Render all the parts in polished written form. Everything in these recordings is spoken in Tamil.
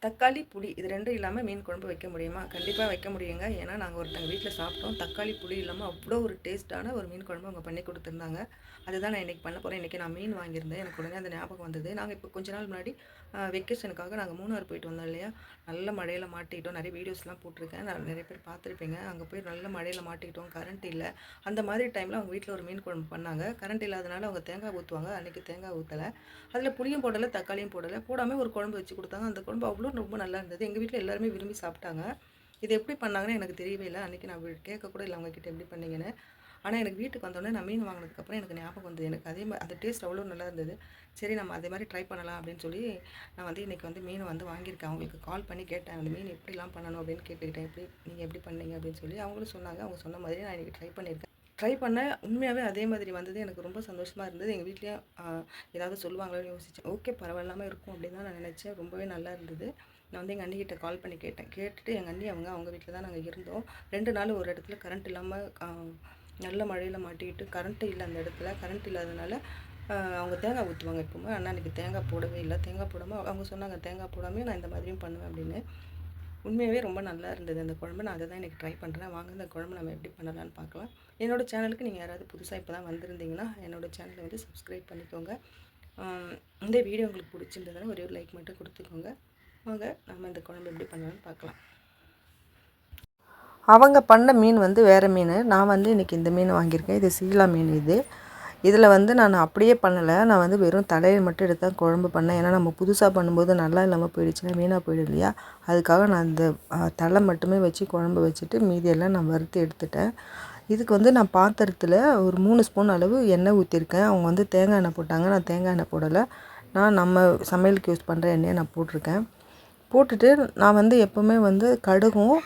தக்காளி, புளி இது 2ம் இல்லாம மீன் குழம்பு வைக்க முடியுமா? கண்டிப்பா வைக்க முடியுங்க. ஏன்னா, நாங்க ஒருத்தங்க வீட்ல சாப்பிட்டோம். தக்காளி, புளி இல்லாம அவ்ளோ ஒரு டேஸ்ட்டான ஒரு மீன் குழம்பு அவங்க பண்ணி குடுத்துருந்தாங்க. அதுதான் நான் இன்னைக்கு பண்ண போறேன். இன்னைக்கு நான் மீன் வாங்கியிருந்தேன். எனக்கு உடனே அந்த ஞாபகம் வந்தது. நாங்க இப்போ கொஞ்ச நாள் முன்னாடி வெக்கேஷனுக்காக நாங்க மூணார் போயிட்டு வந்தோம் இல்லையா? நல்ல மழையில மாட்டிக்கிட்டோம். நெறைய வீடியோஸ்லாம் போட்டிருக்கேன். நெறைய பேர் பார்த்துருப்பீங்க. அங்க போய் நல்ல மழையில மாட்டிக்கிட்டோம். கரண்ட் இல்ல. அந்த மாதிரி டைம்ல அவங்க வீட்ல ஒரு மீன் குழம்பு பண்ணாங்க. கரண்ட் இல்லாதனால அவங்க தேங்காய் ஊத்துவாங்க. அன்னைக்கு தேங்காய் ஊத்தல. அதில புளியும் போடல, தக்காளியும் போடல. போடாம ஒரு குழம்பு வச்சு குடுத்தாங்க. அந்த குழம்பு அவ்வளோ ரொம்ப நல்லா இருந்தது. எங்க வீட்ல எல்லாருமே விரும்பி சாப்பிட்டாங்க. இது எப்படி பண்ணாங்கன்னு எனக்கு தெரியவே இல்ல. அன்னைக்கு நான் கேட்க கூட இல்ல அவங்ககிட்ட எப்படி பண்ணீங்கன்னு. ஆனா எனக்கு வீட்டுக்கு வந்தோனே நான் மீன் வாங்குனதுக்கப்புறம் எனக்கு ஞாபகம் வந்தது. எனக்கு அதே அந்த டேஸ்ட் அவ்வளோ நல்லா இருந்தது. சரி நம்ம அதே மாரி ட்ரை பண்ணலாம் அப்படின்னு சொல்லி, நான் வந்து இன்னைக்கு வந்து மீன் வந்து வாங்கியிருக்கேன். அவங்களுக்கு கால் பண்ணி கேட்டேன். அந்த மீன் எப்படிலாம் பண்ணணும் அப்படின்னு கேட்டுக்கிட்டேன். நீங்க எப்படி பண்ணீங்க அப்படின்னு சொல்லி. அவங்களும் சொன்னாங்க. அவங்க சொன்ன மாதிரியே நான் இன்னைக்கு ட்ரை பண்ணியிருக்கேன். ட்ரை பண்ணேன். உண்மையாவே அதே மாதிரி வந்தது. எனக்கு ரொம்ப சந்தோஷமா இருந்தது. எங்க வீட்லயும் ஏதாவது சொல்லுவாங்களோன்னு யோசிச்சேன். ஓகே பரவாயில்லாம இருக்கும் அப்படின்னு தான் நான் நினச்சேன். ரொம்பவே நல்லா இருந்தது. நான் வந்து எங்கள் அண்ணிக்கிட்ட கால் பண்ணி கேட்டேன். கேட்டுட்டு எங்கள் அண்ணி அவங்க வீட்ல தான் நாங்கள் இருந்தோம். 2 நாள் ஒரு இடத்துல கரண்ட் இல்லாமல் நல்ல மழையில மாட்டிக்கிட்டு கரண்ட்டு இல்ல அந்த இடத்துல. கரண்ட் இல்லாதனால அவங்க தேங்காய் ஊற்றுவாங்க எப்பவுமே. ஆனா அன்னைக்கு தேங்காய் போடவே இல்ல. தேங்காய் போடாம அவங்க சொன்னாங்க, "தேங்காய் போடாமயே நான் இந்த மாதிரியும் பண்ணுவேன்" அப்படின்னு. உண்மையாவே ரொம்ப நல்லா இருந்தது அந்த குழம்பு. நான் அதை தான் இன்னைக்கு ட்ரை பண்ணுறேன். வாங்க இந்த குழம்பு நம்ம எப்படி பண்ணலான்னு பார்க்கலாம். என்னோட சேனலுக்கு நீங்கள் யாராவது புதுசா இப்போ தான் வந்திருந்தீங்கன்னா, என்னோட சேனலை வந்து சப்ஸ்கிரைப் பண்ணிக்கோங்க. இந்த வீடியோ உங்களுக்கு பிடிச்சிருந்ததுன்னா ஒரே ஒரு லைக் மட்டும் கொடுத்துக்கோங்க. வாங்க நம்ம இந்த குழம்பு எப்படி பண்ணலான்னு பார்க்கலாம். அவங்க பண்ண மீன் வந்து வேறு மீன். நான் வந்து இன்றைக்கி இந்த மீன் வாங்கியிருக்கேன். இது சீலா மீன் இது. இதில் வந்து நான் அப்படியே பண்ணலை. நான் வந்து வெறும் தலையை மட்டும் எடுத்து தான் குழம்பு பண்ணேன். ஏன்னா நம்ம புதுசாக பண்ணும்போது நல்லா இல்லாமல் போயிடுச்சுன்னா வீணாக போயிடும் இல்லையா? அதுக்காக நான் இந்த தலை மட்டுமே வச்சு குழம்பு வச்சுட்டு மீதியெல்லாம் நான் வறுத்து எடுத்துட்டேன். இதுக்கு வந்து நான் பாத்திரத்தில் ஒரு 3 ஸ்பூன் அளவு எண்ணெய் ஊற்றிருக்கேன். அவங்க வந்து தேங்காய் எண்ணெய் போட்டாங்க. நான் தேங்காய் எண்ணெய் போடலை. நான் நம்ம சமையலுக்கு யூஸ் பண்ணுற எண்ணெயை நான் போட்டிருக்கேன். போட்டுட்டு நான் வந்து எப்போவுமே வந்து கடுகும்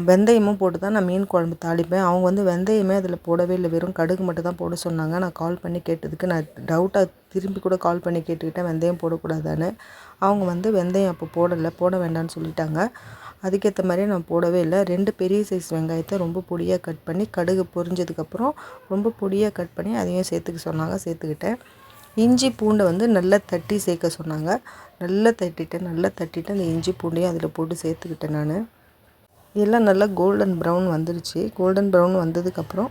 வெந்தயமும் போட்டு தான் நான் மீன் குழம்பு தாளிப்பேன். அவங்க வந்து வெந்தயமே அதில் போடவே இல்லை. வெறும் கடுகு மட்டும் தான் போட சொன்னாங்க. நான் கால் பண்ணி கேட்டதுக்கு நான் டவுட்டாக திரும்பி கூட கால் பண்ணி கேட்டுக்கிட்டேன் வெந்தயம் போடக்கூடாதான்னு. அவங்க வந்து வெந்தயம் அப்போ போட வேண்டாம்னு சொல்லிட்டாங்க. அதுக்கேற்ற மாதிரியே நான் போடவே இல்லை. 2 பெரிய சைஸ் வெங்காயத்தை ரொம்ப பொடியாக கட் பண்ணி கடுகு பொரிஞ்சதுக்கப்புறம் ரொம்ப பொடியாக கட் பண்ணி அதையும் சேர்த்துக்க சொன்னாங்க. சேர்த்துக்கிட்டேன். இஞ்சி பூண்டை வந்து நல்லா தட்டி சேர்க்க சொன்னாங்க. நல்லா தட்டிட்டு அந்த இஞ்சி பூண்டையும் அதில் போட்டு சேர்த்துக்கிட்டேன் நான். எல்லாம் நல்லா கோல்டன் ப்ரௌன் வந்துருச்சு. கோல்டன் ப்ரௌன் வந்ததுக்கப்புறம்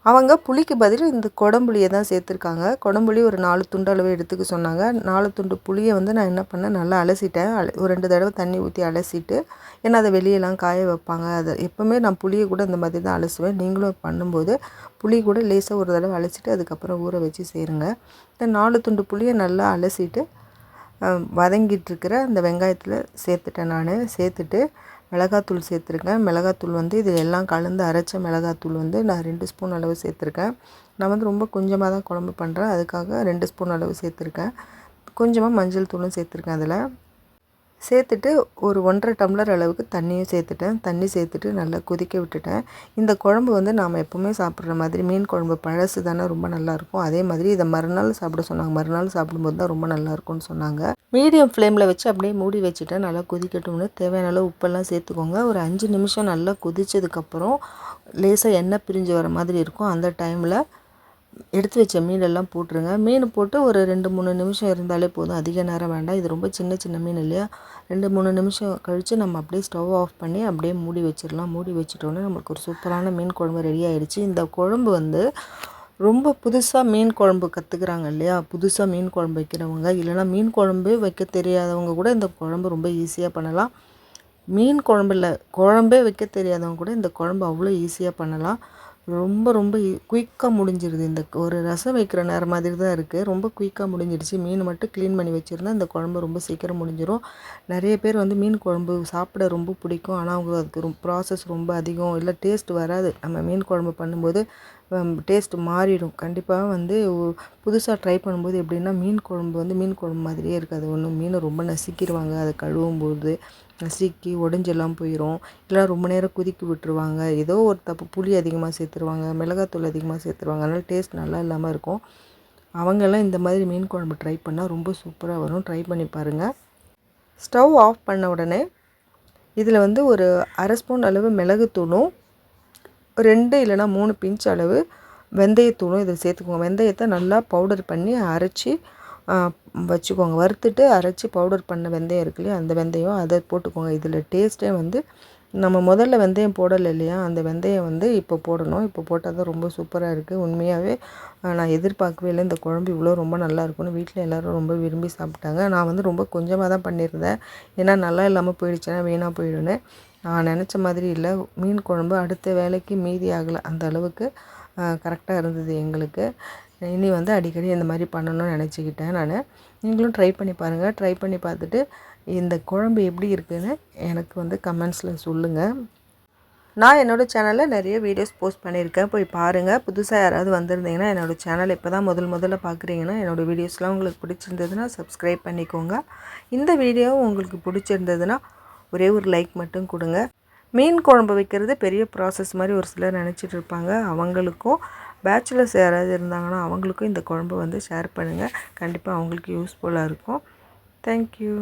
அவங்க புளிக்கு பதில் இந்த கொடம்புளியை தான் சேர்த்துருக்காங்க. கொடம்புளி ஒரு 4 துண்டு அளவு எடுத்துக்க சொன்னாங்க. 4 துண்டு புளியை வந்து நான் என்ன பண்ணேன், நல்லா அலசிட்டேன். ஒரு 2 தடவை தண்ணி ஊற்றி அலசிட்டு, ஏன்னா அதை வெளியெல்லாம் காய வைப்பாங்க. அதை எப்போவுமே நான் புளியை கூட இந்த மாதிரி தான் அலசுவேன். நீங்களும் பண்ணும்போது புளி கூட லேசாக ஒரு தடவை அலசிட்டு அதுக்கப்புறம் ஊற வச்சு சேருங்க. இந்த 4 துண்டு புளியை நல்லா அலசிட்டு வதங்கிட்டுருக்கிற அந்த வெங்காயத்தில் சேர்த்துட்டேன் நான். சேர்த்துட்டு மிளகாத்தூள் சேர்த்துருக்கேன். மிளகாத்தூள் வந்து இது எல்லாம் கலந்து அரைச்ச மிளகாத்தூள் வந்து நான் 2 ஸ்பூன் அளவு சேர்த்துருக்கேன். நான் வந்து ரொம்ப கொஞ்சமாக தான் குழம்பு பண்ணுறேன். அதுக்காக 2 ஸ்பூன் அளவு சேர்த்துருக்கேன். கொஞ்சமாக மஞ்சள் தூளும் சேர்த்துருக்கேன் அதில். சேர்த்துட்டு ஒரு 1½ டம்ளர் அளவுக்கு தண்ணியும் சேர்த்துட்டேன். தண்ணி சேர்த்துட்டு நல்லா கொதிக்க விட்டுட்டேன். இந்த குழம்பு வந்து நாம் எப்போவுமே சாப்பிட்ற மாதிரி மீன் குழம்பு பழசு தானே ரொம்ப நல்லாயிருக்கும். அதே மாதிரி இதை மறுநாள் சாப்பிட சொன்னாங்க. மறுநாள் சாப்பிடும்போது தான் ரொம்ப நல்லாயிருக்கும்னு சொன்னாங்க. மீடியம் ஃப்ளேமில் வச்சு அப்படியே மூடி வச்சுட்டேன். நல்லா கொதிக்கட்டும்னு தேவையான அளவு உப்பெல்லாம் சேர்த்துக்கோங்க. ஒரு 5 நிமிஷம் நல்லா கொதித்ததுக்கப்புறம் லேசாக எண்ணெய் பிரிஞ்சு வர மாதிரி இருக்கும். அந்த டைமில் எடுத்து வச்ச மீனெல்லாம் போட்டுருங்க. மீன் போட்டு ஒரு 2-3 நிமிஷம் இருந்தாலே போதும். அதிக நேரம் வேண்டாம். இது ரொம்ப சின்ன மீன் இல்லையா? 2-3 நிமிஷம் கழித்து நம்ம அப்படியே ஸ்டவ் ஆஃப் பண்ணி அப்படியே மூடி வச்சிடலாம். மூடி வச்சிட்டோன்னே நமக்கு ஒரு சூப்பரான மீன் குழம்பு ரெடி ஆகிடுச்சு. இந்த குழம்பு வந்து ரொம்ப புதுசாக மீன் குழம்பு கற்றுக்குறாங்க இல்லையா? புதுசாக மீன் குழம்பு வைக்கிறவங்க, இல்லைனா மீன் குழம்பு வைக்க தெரியாதவங்க கூட இந்த குழம்பு ரொம்ப ஈஸியாக பண்ணலாம். மீன் குழம்பே வைக்க தெரியாதவங்க கூட இந்த குழம்பு அவ்வளோ ஈஸியாக பண்ணலாம். ரொம்ப குயிக்காக முடிஞ்சிருது. இந்த ஒரு ரசம் வைக்கிற நேரம் மாதிரி தான் இருக்குது. ரொம்ப குயிக்காக முடிஞ்சிடுச்சு. மீன் மட்டும் க்ளீன் பண்ணி வச்சுருந்தா இந்த குழம்பு ரொம்ப சீக்கிரம் முடிஞ்சிடும். நிறைய பேர் வந்து மீன் குழம்பு சாப்பிட ரொம்ப பிடிக்கும். ஆனால் அவங்க அதுக்கு ப்ராசஸ் ரொம்ப அதிகம், இல்லை டேஸ்ட் வராது. நம்ம மீன் குழம்பு பண்ணும்போது டேஸ்ட் மாறிடும். கண்டிப்பாக வந்து புதுசாக ட்ரை பண்ணும்போது எப்படின்னா மீன் குழம்பு மாதிரியே இருக்காது. மீனை ரொம்ப நசுக்கிடுவாங்க. அதை கழுவும்போது நசுக்கி உடஞ்செல்லாம் போயிடும். இல்லை ரொம்ப நேரம் கொதிக்க விட்டுருவாங்க. ஏதோ ஒரு தப்பு, புளி அதிகமாக சேர்த்துருவாங்க, மிளகாத்தூள் அதிகமாக சேர்த்துருவாங்க. அதனால் டேஸ்ட் நல்லா இல்லாமல் இருக்கும். அவங்கெல்லாம் இந்த மாதிரி மீன் குழம்பு ட்ரை பண்ணால் ரொம்ப சூப்பராக வரும். ட்ரை பண்ணி பாருங்கள். ஸ்டவ் ஆஃப் பண்ண உடனே இதில் வந்து ஒரு 1/2 ஸ்பூன் அளவு மிளகுத்தூளும் 2 இல்லைனா 3 பிஞ்ச் அளவு வெந்தயத்தூளும் இதில் சேர்த்துக்குவோங்க. வெந்தயத்தை நல்லா பவுடர் பண்ணி அரைச்சி வச்சுக்கோங்க. வறுத்துட்டு அரைச்சி பவுடர் பண்ண வெந்தயம் இருக்கு இல்லையா, அந்த வெந்தயம் அதை போட்டுக்கோங்க. இதில் டேஸ்ட்டே வந்து நம்ம முதல்ல வெந்தயம் போடலை இல்லையா, அந்த வெந்தயம் வந்து இப்போ போடணும். இப்போ போட்டால் தான் ரொம்ப சூப்பராக இருக்குது. உண்மையாகவே நான் எதிர்பார்க்கவே இல்லை இந்த குழம்பு இவ்வளோ ரொம்ப நல்லா இருக்கும்னு. வீட்டில் எல்லோரும் ரொம்ப விரும்பி சாப்பிட்டாங்க. நான் வந்து ரொம்ப கொஞ்சமாக தான் பண்ணியிருந்தேன், ஏன்னா நல்லா இல்லாமல் போயிடுச்சுன்னா வீணாக போயிடுன்னு. நான் நினச்ச மாதிரி இல்லை, மீன் குழம்பு அடுத்த வேலைக்கு மீதி ஆகலை, அந்த அளவுக்கு கரெக்டாக இருந்தது எங்களுக்கு. இனி வந்து அடிக்கடி இந்த மாதிரி பண்ணணும்னு நினச்சிக்கிட்டேன் நான். நீங்களும் ட்ரை பண்ணி பாருங்கள். ட்ரை பண்ணி பார்த்துட்டு இந்த குழம்பு எப்படி இருக்குதுன்னு எனக்கு வந்து கமெண்ட்ஸில் சொல்லுங்கள். நான் என்னோடய சேனலில் நிறைய வீடியோஸ் போஸ்ட் பண்ணியிருக்கேன், போய் பாருங்கள். புதுசாக யாராவது வந்திருந்தீங்கன்னா என்னோடய சேனல் இப்போ தான் முதல்ல பார்க்குறீங்கன்னா என்னோடய வீடியோஸ்லாம் உங்களுக்கு பிடிச்சிருந்ததுன்னா சப்ஸ்கிரைப் பண்ணிக்கோங்க. இந்த வீடியோ உங்களுக்கு பிடிச்சிருந்ததுன்னா ஒரே ஒரு லைக் மட்டும் கொடுங்க. மீன் குழம்பு வைக்கிறது பெரிய ப்ராசஸ் மாதிரி ஒரு சிலர் நினச்சிட்டு இருப்பாங்க. அவங்களுக்கும் பேச்சுலர்ஸ் யாராவது இருந்தாங்கன்னா அவங்களுக்கும் இந்த குழம்பு வந்து ஷேர் பண்ணுங்கள். கண்டிப்பாக அவங்களுக்கு யூஸ்ஃபுல்லாக இருக்கும். தேங்க்யூ.